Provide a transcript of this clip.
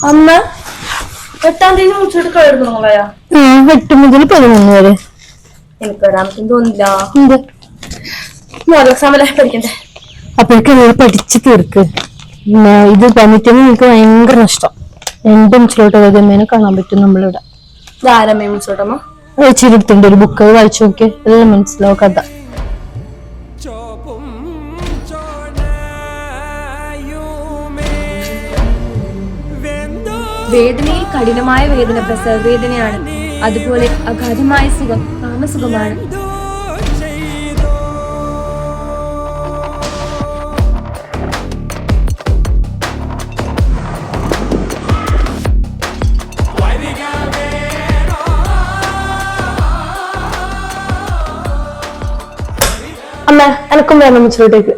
അമ്മ 8-ാം തീയതി വിളിച്ചിട്ട് കഴിയുന്നു നിങ്ങളെയാ? 8 മുതൽ 11 വരെ. എനിക്ക് വരാൻ തോന്നില്ല. മോഡൽ എക്സാമല്ലേ പഠിക്കണ്ടേ? അപ്പോഴേക്കും പഠിച്ച് തീർക്ക്. ഇത് വന്നിട്ട് എനിക്ക് ഭയങ്കര നഷ്ടം. എന്റെ മിച്ചിലോട്ട് അമ്മേനെ കാണാൻ പറ്റും നമ്മളിവിടെ. ആരമ്മയെ വിളിച്ചോട്ടമ്മ? വെച്ചിരുത്തിന്റെ ഒരു ബുക്ക് വായിച്ചു നോക്കിയേ, അത് മനസ്സിലാവും കഥ. വേദനയിൽ കഠിനമായ വേദന പ്രസവ വേദനയാണ്. അതുപോലെ അഗാധമായ സുഖം കാമസുഖമാണ്. അമ്മ എനക്കും വേണം മിച്ചിലോട്ടേക്ക്.